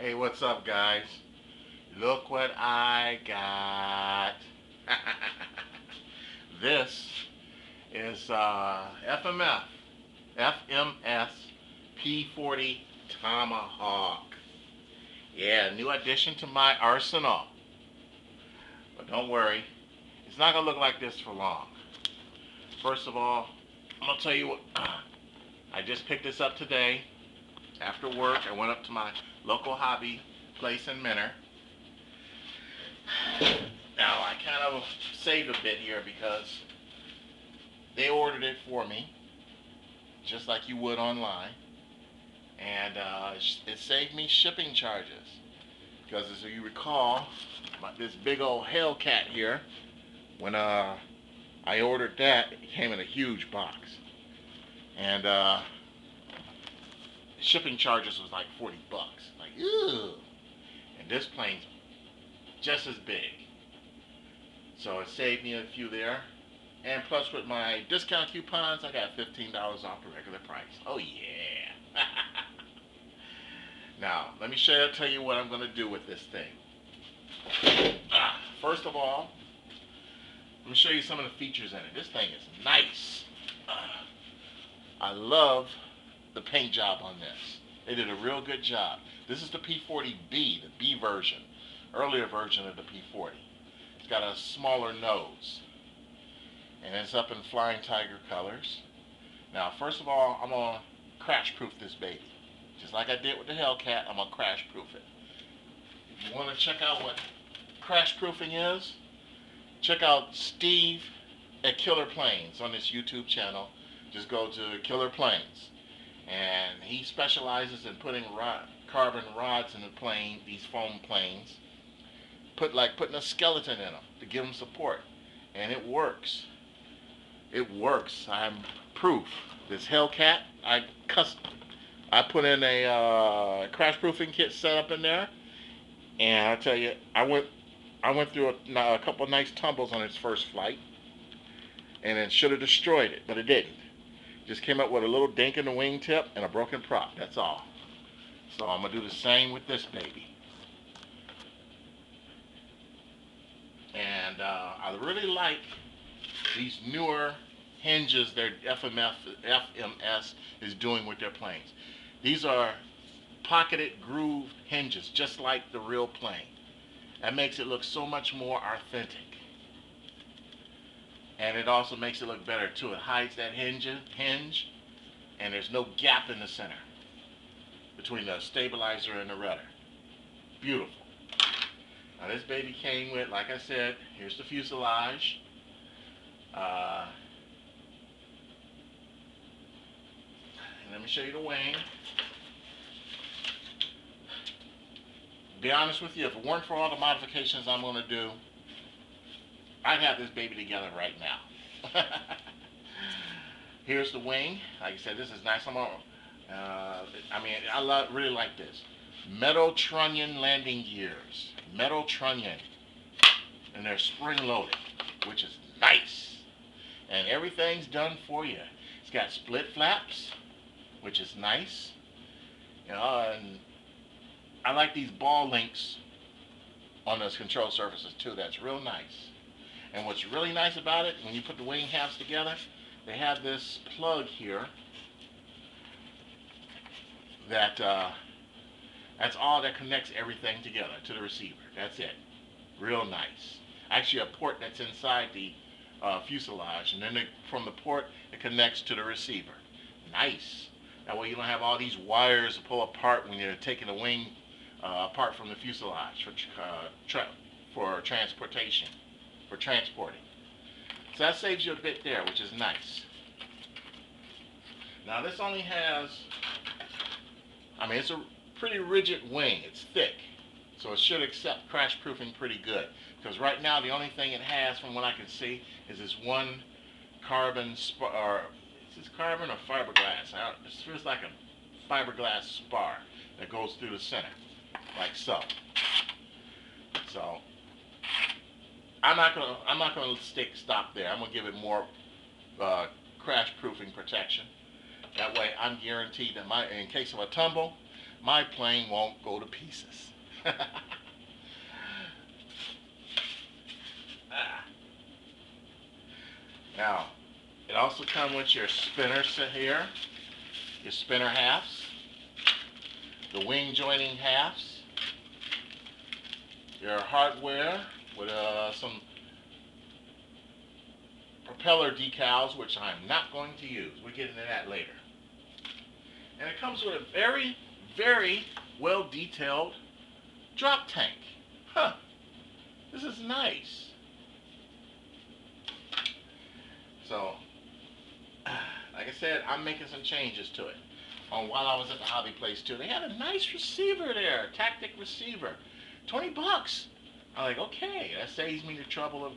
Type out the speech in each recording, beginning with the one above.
Hey, what's up, guys? Look what I got. This is FMS P-40 Tomahawk. Yeah, new addition to my arsenal. But don't worry, it's not going to look like this for long. First of all, I'm going to tell you what, I just picked this up today. After work, I went up to my local hobby place in Menor. Now, I kind of saved a bit here because they ordered it for me, just like you would online. And it saved me shipping charges. Because as you recall, this big old Hellcat here, when I ordered that, it came in a huge box. And shipping charges was like 40 bucks. Like, ew. And this plane's just as big. So it saved me a few there. And plus with my discount coupons, I got $15 off the regular price. Oh yeah. Now, let me tell you what I'm going to do with this thing. First of all, let me show you some of the features in it. This thing is nice. I love the paint job on this. They did a real good job. This is the P-40B, the B version, earlier version of the P-40. It's got a smaller nose, and it's up in Flying Tiger colors. Now, first of all, I'm going to crash proof this baby. Just like I did with the Hellcat, I'm going to crash proof it. If you want to check out what crash proofing is, check out Steve at Killer Planes on this YouTube channel. Just go to Killer Planes. And he specializes in putting carbon rods in the plane, these foam planes, putting a skeleton in them to give them support. And it works. It works. I'm proof. This Hellcat, I put in a crash proofing kit setup in there, and I tell you, I went through a couple of nice tumbles on its first flight, and it should have destroyed it, but it didn't. Just came up with a little dink in the wingtip and a broken prop. That's all. So I'm gonna do the same with this baby. And I really like these newer hinges that FMS is doing with their planes. These are pocketed grooved hinges, just like the real plane. That makes it look so much more authentic. And it also makes it look better too. It hides that hinge, and there's no gap in the center between the stabilizer and the rudder. Beautiful. Now this baby came with, like I said, here's the fuselage. And let me show you the wing. Be honest with you, if it weren't for all the modifications I'm going to do, I'd have this baby together right now. Here's the wing. Like I said, this is nice. I really like this. Metal trunnion landing gears. Metal trunnion. And they're spring-loaded, which is nice. And everything's done for you. It's got split flaps, which is nice. You know, and I like these ball links on those control surfaces too. That's real nice. And what's really nice about it, when you put the wing halves together, they have this plug here that's all that connects everything together to the receiver. That's it. Real nice. Actually, a port that's inside the fuselage, and then from the port it connects to the receiver. Nice. That way you don't have all these wires to pull apart when you're taking the wing apart from the fuselage for transportation, for transporting. So that saves you a bit there, which is nice. Now this only has, it's a pretty rigid wing. It's thick, so it should accept crash proofing pretty good. Because right now the only thing it has, from what I can see, is this one carbon spar. Is this carbon or fiberglass? It feels like a fiberglass spar that goes through the center, like so. So I'm not gonna stop there. I'm gonna give it more crash proofing protection. That way I'm guaranteed that in case of a tumble, my plane won't go to pieces. Now, it also comes with your spinner set here, your spinner halves, the wing joining halves, your hardware with some propeller decals, which I'm not going to use. We'll get into that later. And it comes with a very, very well detailed drop tank. Huh, this is nice. So, like I said, I'm making some changes to it. While I was at the hobby place too, they had a nice receiver there, tactic receiver, 20 bucks. I'm like, okay, that saves me the trouble of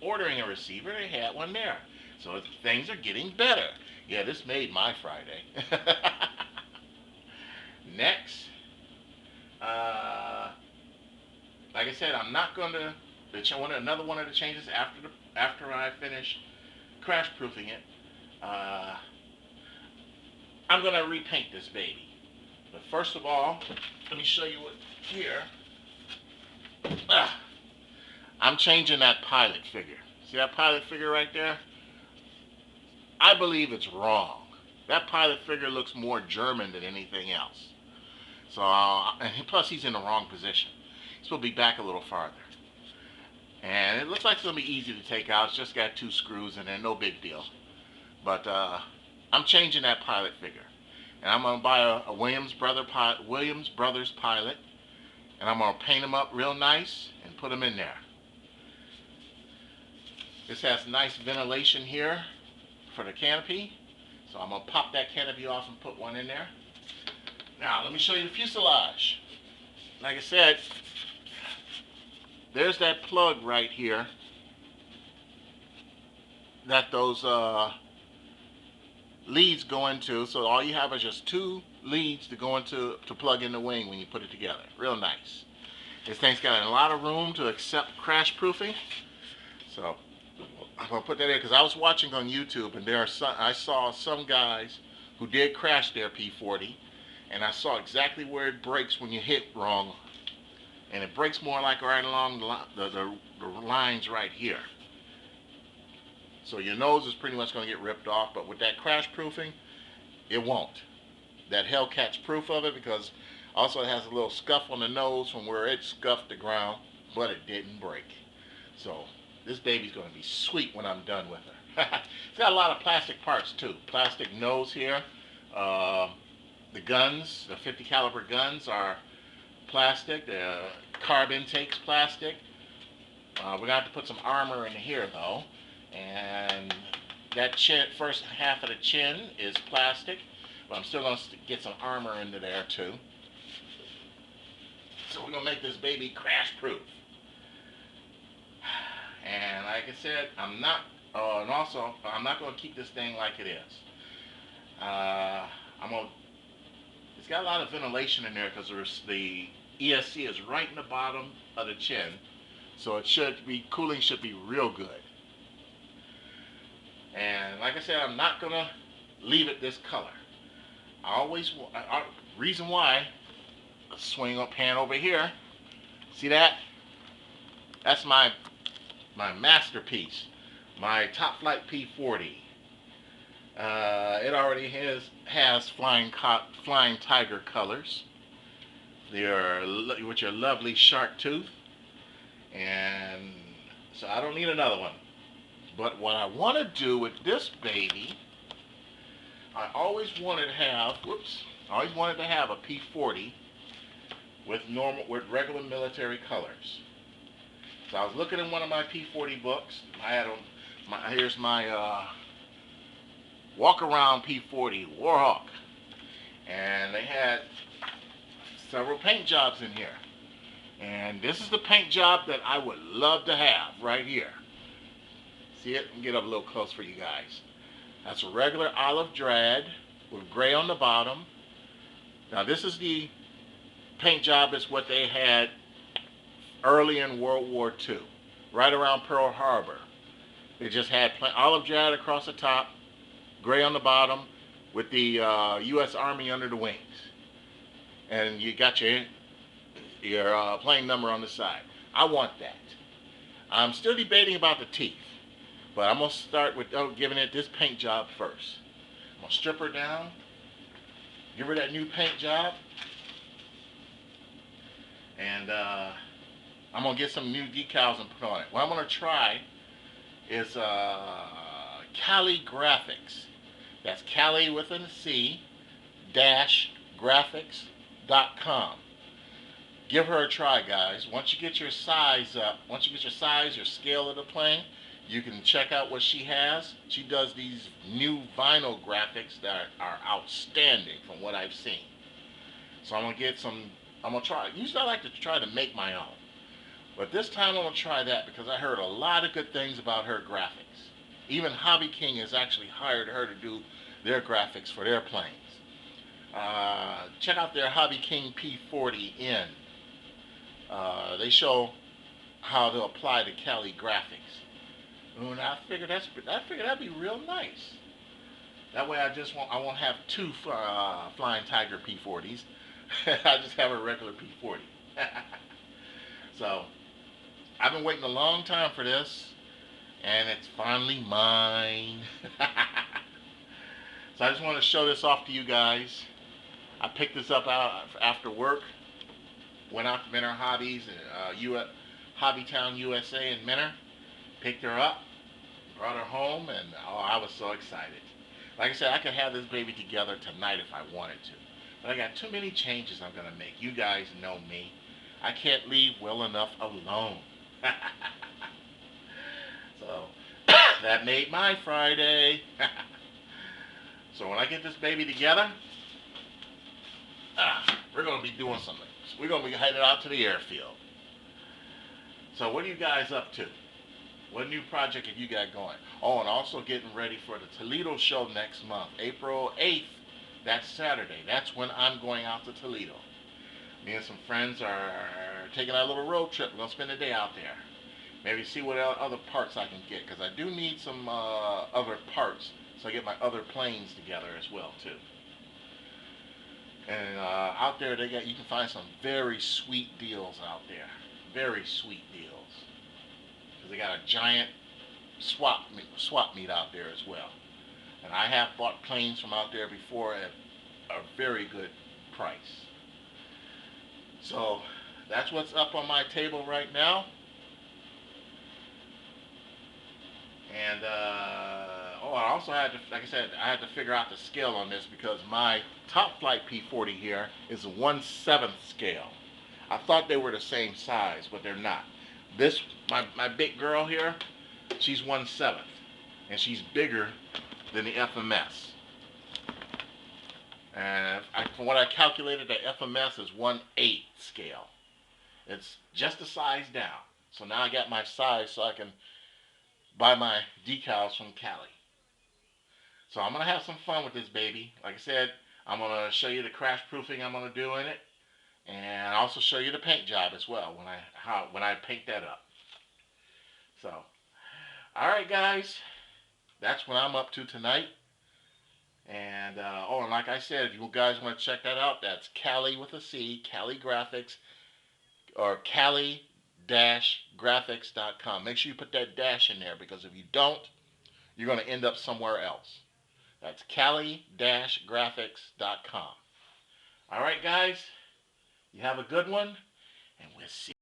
ordering a receiver. They had one there. So things are getting better. Yeah, this made my Friday. Next, like I said, I'm not going to, another one of the changes after I finish crash proofing it, I'm going to repaint this baby. But first of all, let me show you what here. I'm changing that pilot figure. See that pilot figure right there? I believe it's wrong. That pilot figure looks more German than anything else. So, and plus he's in the wrong position. He's supposed to be back a little farther. And it looks like it's going to be easy to take out. It's just got 2 screws in there, no big deal. But I'm changing that pilot figure. And I'm going to buy a Williams Brothers pilot. And I'm going to paint them up real nice and put them in there. This has nice ventilation here for the canopy. So I'm going to pop that canopy off and put one in there. Now let me show you the fuselage. Like I said, there's that plug right here that those leads go into. So all you have is just 2 leads to go into to plug in the wing when you put it together. Real nice. This thing's got a lot of room to accept crash proofing. So I'm gonna put that in because I was watching on YouTube and I saw some guys who did crash their P-40, and I saw exactly where it breaks when you hit wrong. And it breaks more like right along the lines right here. So your nose is pretty much going to get ripped off, but with that crash proofing, it won't. That Hellcat's proof of it, because also it has a little scuff on the nose from where it scuffed the ground, but it didn't break. So this baby's going to be sweet when I'm done with her. It's got a lot of plastic parts too. Plastic nose here. The guns, the 50 caliber guns are plastic. The carb intake's plastic. We're going to have to put some armor in here though. And that first half of the chin is plastic. But I'm still going to get some armor into there too. So we're going to make this baby crash proof. And like I said, I'm not going to keep this thing like it is. It's got a lot of ventilation in there because the ESC is right in the bottom of the chin, so cooling should be real good. And like I said, I'm not gonna leave it this color. Reason why, let's swing up pan over here. See that? That's my masterpiece, my Top Flight P-40. It already has flying tiger colors. With your lovely shark tooth, and so I don't need another one. But what I want to do with this baby, I always wanted to have a P-40 with regular military colors. So I was looking in one of my P-40 books. I had here's my walk around P-40 Warhawk, and they had several paint jobs in here. And this is the paint job that I would love to have right here. See it? Let me get up a little close for you guys. That's a regular olive drab with gray on the bottom. Now this is the paint job is what they had early in World War II, right around Pearl Harbor. They just had olive drab across the top, gray on the bottom, with the U.S. Army under the wings. and you got your plane number on the side. I want that. I'm still debating about the teeth, but I'm gonna start with giving it this paint job first. I'm gonna strip her down, give her that new paint job, and I'm gonna get some new decals and put on it. What I'm gonna try is Callie Graphics. That's Callie with a C dash graphics.com. Give her a try, guys. Once you get your size up, once you get your size, your scale of the plane, you can check out what she has. She does these new vinyl graphics that are outstanding from what I've seen. So I'm gonna try. Usually I like to try to make my own. But this time I'm gonna try that because I heard a lot of good things about her graphics. Even Hobby King has actually hired her to do their graphics for their planes. Check out their Hobby King P-40 in. They show how to apply the Callie Graphics. And I figured that'd be real nice. That way I won't have two Flying Tiger P-40s. I just have a regular P-40. So I've been waiting a long time for this, and it's finally mine. So I just want to show this off to you guys. I picked this up out after work. Went out to Menor Hobbies, Hobbytown, USA in Menor. Picked her up, brought her home, and oh, I was so excited. Like I said, I could have this baby together tonight if I wanted to. But I got too many changes I'm going to make. You guys know me. I can't leave well enough alone. So, that made my Friday. So when I get this baby together, we're going to be doing something. We're going to be headed out to the airfield. So what are you guys up to? What new project have you got going? Oh, and also getting ready for the Toledo show next month. April 8th, that's Saturday. That's when I'm going out to Toledo. Me and some friends are taking a little road trip. We're going to spend a day out there. Maybe see what other parts I can get, because I do need some other parts so I get my other planes together as well too. And out there you can find some very sweet deals out there. Very sweet deals. Because they got a giant swap meet out there as well. And I have bought planes from out there before at a very good price. So that's what's up on my table right now. And I also had to, like I said, I had to figure out the scale on this because my Top Flight P-40 here is a 1/7 scale. I thought they were the same size, but they're not. This, my big girl here, she's 1/7, and she's bigger than the FMS. And from what I calculated, the FMS is 1/8 scale. It's just a size down. So now I got my size so I can buy my decals from Callie. So I'm going to have some fun with this baby. Like I said, I'm going to show you the crash proofing I'm going to do in it. And also show you the paint job as well when I paint that up. So, alright guys, that's what I'm up to tonight. And, and like I said, if you guys want to check that out, that's Callie with a C, Callie Graphics, or Callie-graphics.com. Make sure you put that dash in there, because if you don't, you're going to end up somewhere else. That's Callie-graphics.com. Alright guys, you have a good one, and we'll see.